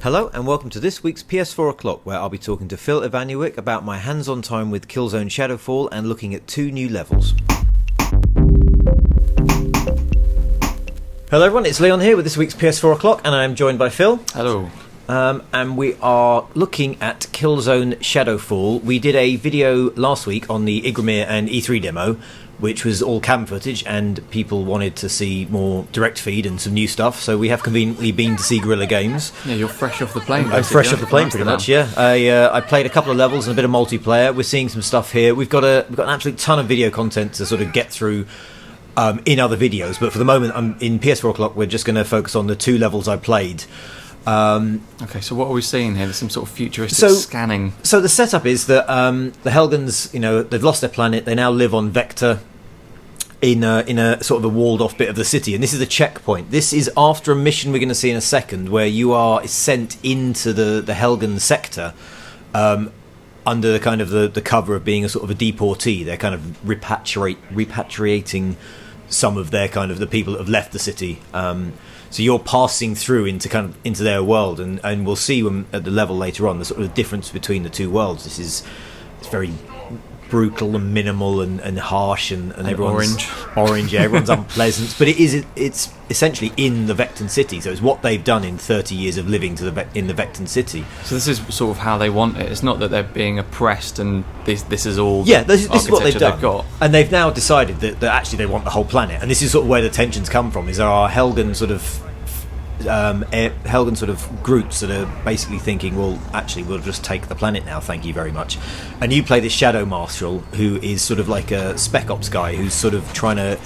Hello and welcome to this week's PS4 O'Clock, where I'll be talking to Phil Ivanuik about my hands-on time with Killzone Shadow Fall and looking at 2 new levels. Hello everyone, it's Leon here with this week's PS4 O'Clock, and I'm joined by Phil. Hello. And we are looking at Killzone Shadow Fall. We did a video last week on the Igromir and E3 demo, which was all cam footage, and people wanted to see more direct feed and some new stuff, so we have conveniently been to see Guerrilla Games. Yeah, you're fresh off the plane. I'm fresh off the plane, pretty much, yeah. I played a couple of levels and a bit of multiplayer. We're seeing some stuff here. We've got an absolute ton of video content to sort of get through in other videos, but for the moment, in PS4 O'Clock, we're just going to focus on the 2 levels I played. Okay, so what are we seeing here? There's some sort of futuristic scanning. So the setup is that the Helgans, they've lost their planet. They now live on Vector in a sort of a walled-off bit of the city, and this is a checkpoint. This is after a mission we're going to see in a second, where you are sent into the Helgan sector under kind of the cover of being a sort of a deportee. They're kind of repatriating some of their kind of the people that have left the city. So you're passing through into their world, and we'll see at the level later on the sort of difference between the 2 worlds. It's very brutal and minimal and harsh and everyone's orange. Yeah, everyone's unpleasant, but it's essentially in the Vecton city. So it's what they've done in 30 years of living in the Vecton city. So this is sort of how they want it. It's not that they're being oppressed and this is all this is what they've done. Got. And they've now decided that actually they want the whole planet, and this is sort of where the tensions come from. Is there are Helgan sort of groups that are basically thinking, well, actually we'll just take the planet now, thank you very much. And you play this Shadow Marshal, who is sort of like a Spec Ops guy who's sort of trying to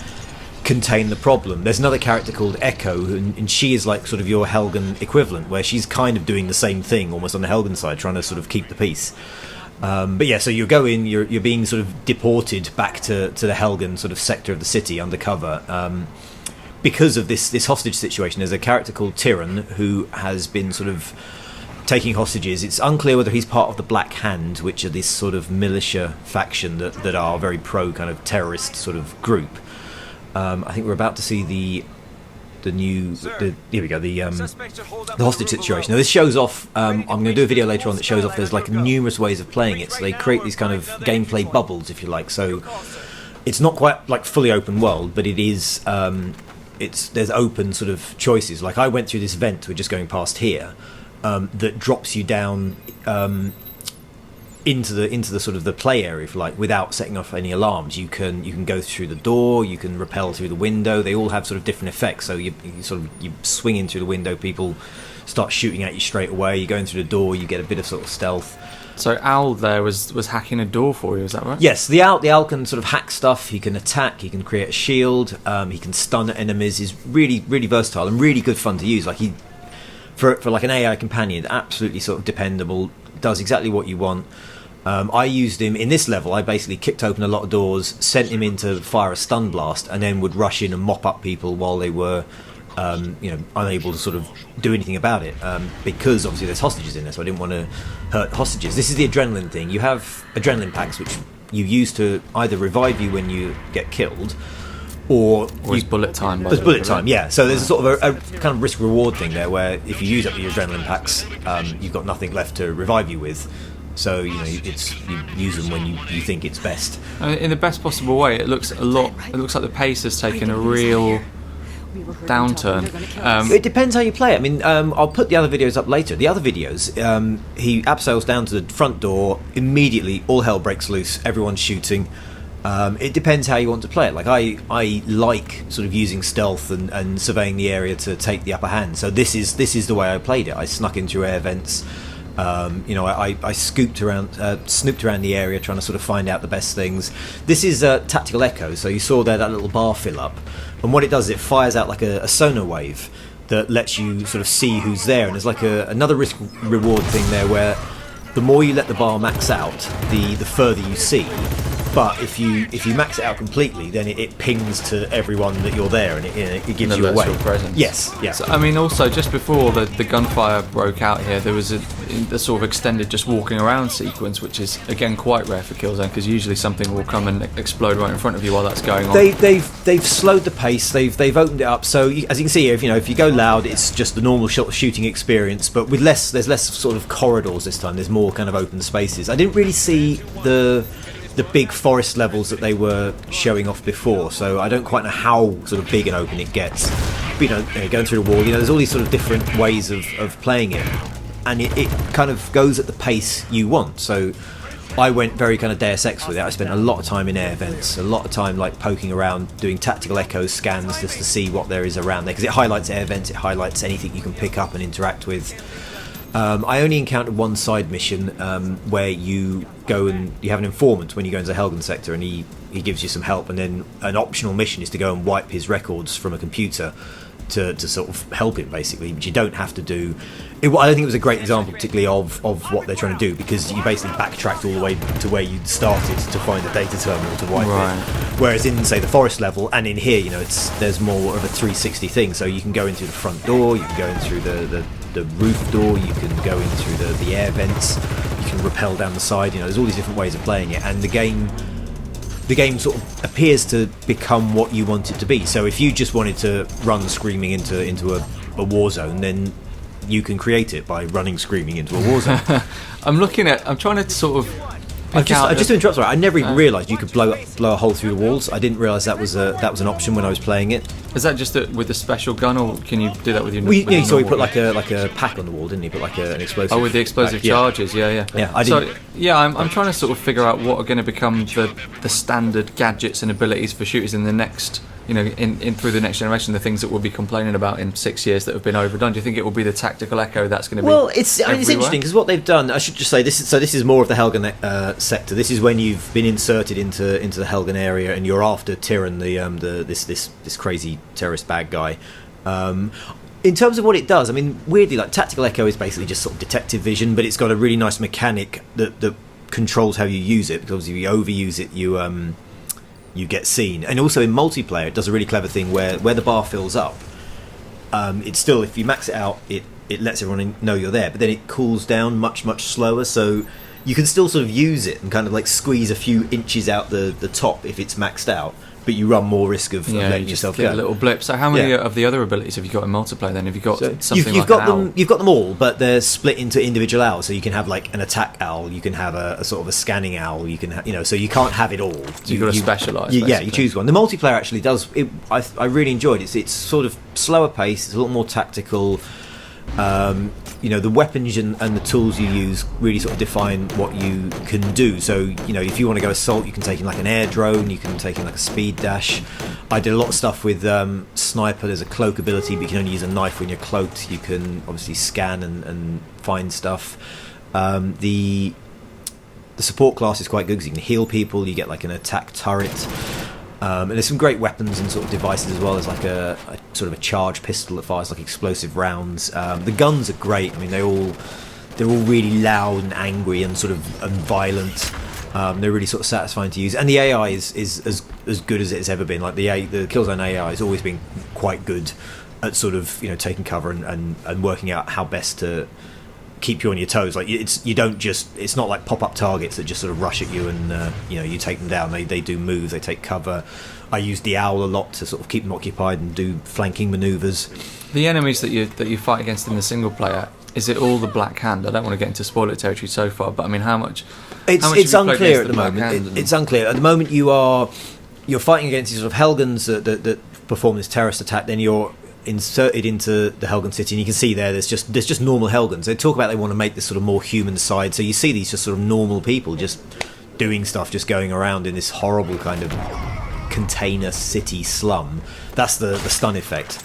contain the problem. There's another character called Echo, and she is like sort of your Helgan equivalent, where she's kind of doing the same thing almost on the Helgan side, trying to sort of keep the peace. But yeah, so you go in, you're being sort of deported back to the Helgan sort of sector of the city undercover. Because of this hostage situation, there's a character called Tyrann who has been sort of taking hostages. It's unclear whether he's part of the Black Hand, which are this sort of militia faction that are very pro kind of terrorist sort of group. I think we're about to see the hostage situation. Now this shows off. I'm going to do a video later on that shows off. There's like numerous ways of playing it. So they create these kind of gameplay bubbles, if you like. So it's not quite like fully open world, but it is. There's open sort of choices. Like I went through this vent we're just going past here that drops you down into the sort of the play area, if you like, without setting off any alarms. You can go through the door, you can rappel through the window. They all have sort of different effects. So you swing in through the window, people start shooting at you straight away. You go in through the door, you get a bit of sort of stealth. So Owl there was hacking a door for you, is that right? Yes, the owl can sort of hack stuff. He can attack. He can create a shield. He can stun enemies. He's really, really versatile and really good fun to use. Like for like an AI companion, absolutely sort of dependable. Does exactly what you want. I used him in this level. I basically kicked open a lot of doors, sent him in to fire a stun blast, and then would rush in and mop up people while they were unable to sort of do anything about it, because obviously there's hostages in there, so I didn't want to hurt hostages. This is the adrenaline thing. You have adrenaline packs which you use to either revive you when you get killed, or it's bullet time. There's bullet time, yeah. So there's a sort of a kind of risk-reward thing there, where if you use up your adrenaline packs, you've got nothing left to revive you with. So you use them when you think it's best. In the best possible way. It looks like the pace has taken a real downturn. It depends how you play it. I mean, I'll put the other videos up later. The other videos, he abseils down to the front door, immediately all hell breaks loose, everyone's shooting. It depends how you want to play it. Like I like sort of using stealth and surveying the area to take the upper hand. So this is the way I played it. I snuck into air vents. I snooped around the area trying to sort of find out the best things. This is Tactical Echo, so you saw there that little bar fill up, and what it does is it fires out like a sonar wave that lets you sort of see who's there, and there's like another risk reward thing there, where the more you let the bar max out, the further you see. But if you max it out completely, then it pings to everyone that you're there, and it gives you away. Presence. Yes, yeah. So, I mean, also just before the gunfire broke out here, there was a sort of extended just walking around sequence, which is again quite rare for Killzone, because usually something will come and explode right in front of you while that's going on. They've slowed the pace. They've opened it up. So as you can see, if you go loud, it's just the normal shooting experience, but with there's less sort of corridors this time. There's more kind of open spaces. I didn't really see the big forest levels that they were showing off before, so I don't quite know how sort of big and open it gets. But, going through the wall, there's all these sort of different ways of playing it, and it kind of goes at the pace you want. So I went very kind of Deus Ex with it. I spent a lot of time in air vents, a lot of time like poking around, doing tactical echo scans just to see what there is around there, because it highlights air vents, it highlights anything you can pick up and interact with. I only encountered one side mission where you go and you have an informant when you go into the Helgen sector, and he gives you some help, and then an optional mission is to go and wipe his records from a computer to sort of help him, basically, which you don't have to do. I don't think it was a great example particularly of what they're trying to do, because you basically backtracked all the way to where you started to find the data terminal to wipe it. Whereas in, say, the forest level and in here, there's more of a 360 thing, so you can go in through the front door, you can go in through the roof door, you can go in through the air vents, you can rappel down the side. There's all these different ways of playing it, and the game sort of appears to become what you want it to be. So if you just wanted to run screaming into a war zone, then you can create it by running screaming into a war zone. I'm trying to sort of just to interrupt, sorry, I never even realised you could blow a hole through the walls. I didn't realise that was an option when I was playing it. Is that just with a special gun, or can you do that with your? You saw he put like a pack on the wall, didn't he? Put like an explosive. Oh, with the explosive charges, yeah. I didn't. So I'm trying to sort of figure out what are going to become the standard gadgets and abilities for shooters in the next. In through the next generation, the things that we'll be complaining about in 6 years that have been overdone. Do you think it will be the tactical echo that's going to be? Well, it's interesting because what they've done. I should just say this is more of the Helgen sector. This is when you've been inserted into the Helgen area and you're after Tyrann, this crazy terrorist bad guy. In terms of what it does, I mean, weirdly, like tactical echo is basically just sort of detective vision, but it's got a really nice mechanic that controls how you use it. Because if you overuse it, you get seen. And also in multiplayer, it does a really clever thing where the bar fills up. It's still, if you max it out, it lets everyone know you're there, but then it cools down much slower, so you can still sort of use it and kind of like squeeze a few inches out the top if it's maxed out, but you run more risk of letting yourself go. A little blip. So how many of the other abilities have you got in multiplayer then? Have you got something you've got them? You've got them all, but they're split into individual owls. So you can have like an attack owl, you can have a sort of a scanning owl, you can so you can't have it all. So you've got to specialise. Yeah, you choose one. The multiplayer actually does. I really enjoyed it. It's sort of slower pace. It's a little more tactical. The weapons and the tools you use really sort of define what you can do. So, if you want to go assault, you can take in like an air drone, you can take in like a speed dash. I did a lot of stuff with sniper. There's a cloak ability, but you can only use a knife when you're cloaked. You can obviously scan and find stuff. The support class is quite good because you can heal people. You get like an attack turret. And there's some great weapons and sort of devices as well. There's like a sort of a charge pistol that fires like explosive rounds. The guns are great. I mean, they're all really loud and angry and sort of violent. They're really sort of satisfying to use. And the AI is as good as it's ever been. Like the Killzone AI has always been quite good at sort of taking cover and working out how best to keep you on your toes. Like it's not like pop-up targets that just sort of rush at you and you take them down. They do move, they take cover. I use the owl a lot to sort of keep them occupied and do flanking maneuvers. The enemies that you fight against in the single player, is it all the Black Hand? I don't want to get into spoiler territory so far, but I mean, how much it's unclear at the moment. It's unclear at the moment. You're fighting against these sort of Helgens that perform this terrorist attack. Then you're inserted into the Helgen city, and you can see there's just normal Helgens. They talk about they want to make this sort of more human side, so you see these just sort of normal people just doing stuff, just going around in this horrible kind of container city slum. That's the stun effect.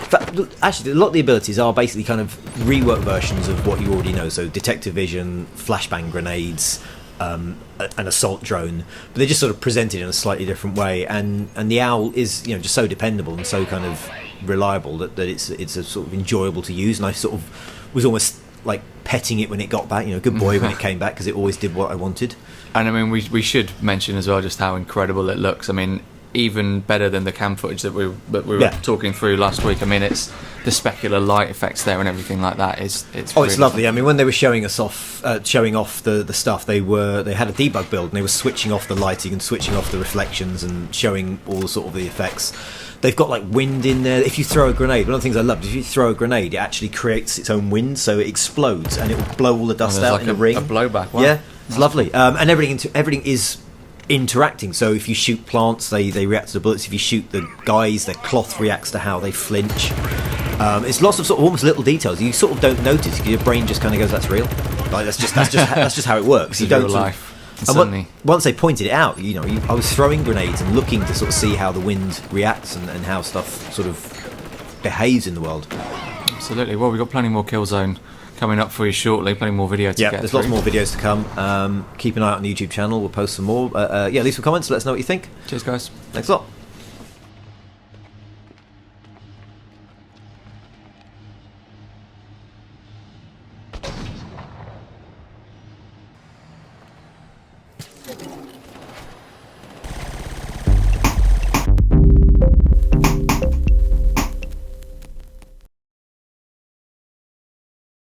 But actually, a lot of the abilities are basically kind of reworked versions of what you already know. So detective vision, flashbang grenades, an assault drone, but they're just sort of presented in a slightly different way. And the owl is just so dependable and so kind of reliable that it's a sort of enjoyable to use. And I sort of was almost like petting it when it got back. Good boy when it came back, because it always did what I wanted. And I mean, we should mention as well just how incredible it looks. I mean, even better than the cam footage that we were talking through last week. I mean, it's the specular light effects there and everything like that. It's really lovely. I mean, when they were showing off the stuff, they had a debug build, and they were switching off the lighting and switching off the reflections and showing all sort of the effects. They've got like wind in there. If you throw a grenade, one of the things I love is if you throw a grenade, it actually creates its own wind, so it explodes and it will blow all the dust out in a ring. A blowback. Wow. Yeah, it's lovely. And everything is interacting. So if you shoot plants, they react to the bullets. If you shoot the guys, their cloth reacts to how they flinch. It's lots of sort of almost little details you sort of don't notice, because your brain just kind of goes, "That's real." Like that's just how it works. You don't. Life. And once they pointed it out, I was throwing grenades and looking to sort of see how the wind reacts and how stuff sort of behaves in the world. Absolutely. Well, we've got plenty more Killzone coming up for you shortly. Plenty more video to get there's through. lots more videos to come. Keep an eye out on the YouTube channel. We'll post some more. Leave some comments. Let us know what you think. Cheers, guys. Thanks a lot.